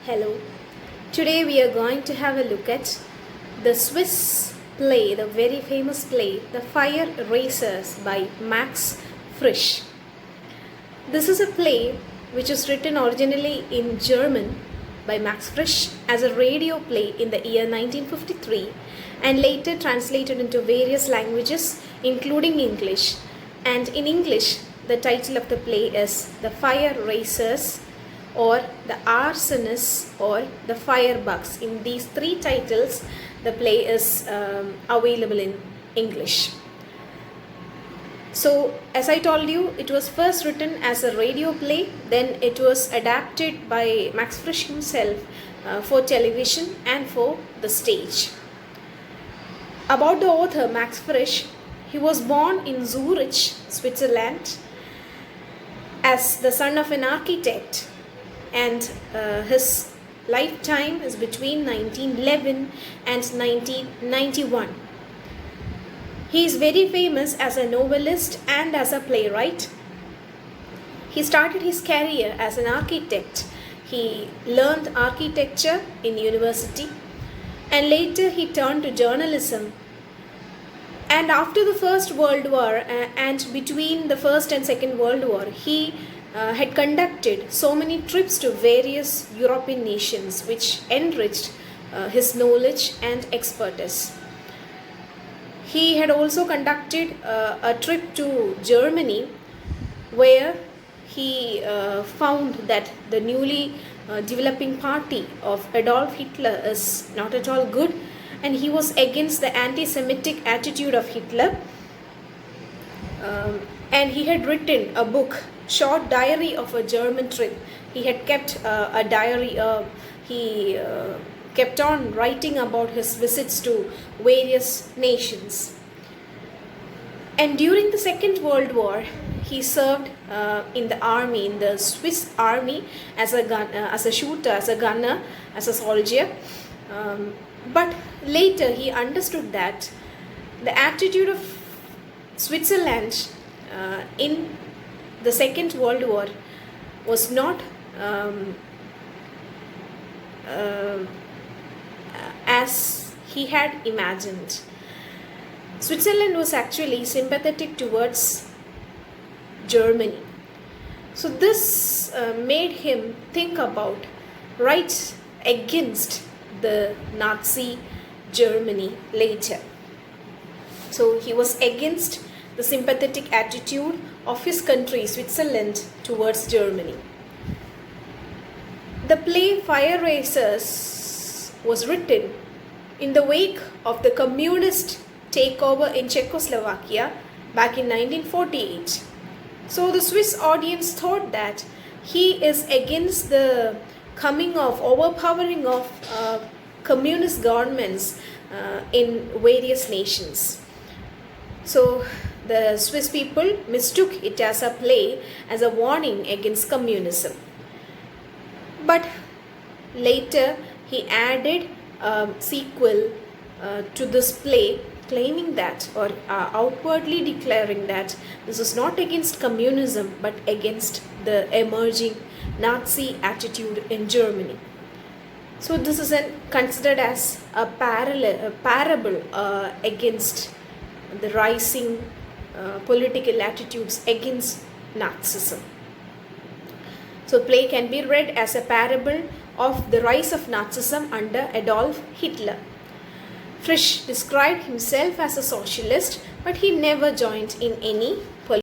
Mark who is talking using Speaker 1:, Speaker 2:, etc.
Speaker 1: Hello. Today we are going to have a look at the Swiss play, the very famous play, The Fire Racers by Max Frisch. This is a play which was written originally in German by Max Frisch as a radio play in the year 1953 and later translated into various languages including English. And in English, the title of the play is The Fire Racers or The Arsonists or The Firebugs. In these three titles, the play is available in English. So, as I told you, it was first written as a radio play, then it was adapted by Max Frisch himself for television and for the stage. About the author, Max Frisch, he was born in Zurich, Switzerland, as the son of an architect, and his lifetime is between 1911 and 1991. He is very famous as a novelist and as a playwright. He started his career as an architect. He learned architecture in university and later he turned to journalism. And after the First World War and between the First and Second World War, he had conducted so many trips to various European nations which enriched his knowledge and expertise. He had also conducted a trip to Germany where he found that the newly developing party of Adolf Hitler is not at all good, and he was against the anti-Semitic attitude of Hitler. And he had written a book, short diary of a German trip. He had kept a diary. He kept on writing about his visits to various nations. And during the Second World War, he served in the army, in the Swiss army, as a shooter, as a gunner, as a soldier. But later he understood that the attitude of Switzerland in the Second World War was not as he had imagined. Switzerland was actually sympathetic towards Germany. So this made him think about right against the Nazi Germany later. So he was against the sympathetic attitude of his country, Switzerland, towards Germany. The play Fire Racers was written in the wake of the communist takeover in Czechoslovakia back in 1948. So the Swiss audience thought that he is against the overpowering of communist governments in various nations. So the Swiss people mistook it as a play, as a warning against communism. But later he added a sequel to this play, claiming that, or outwardly declaring that this is not against communism but against the emerging Nazi attitude in Germany. So this is considered as a parable against the rising political attitudes against Nazism. So play can be read as a parable of the rise of Nazism under Adolf Hitler. Frisch described himself as a socialist, but he never joined in any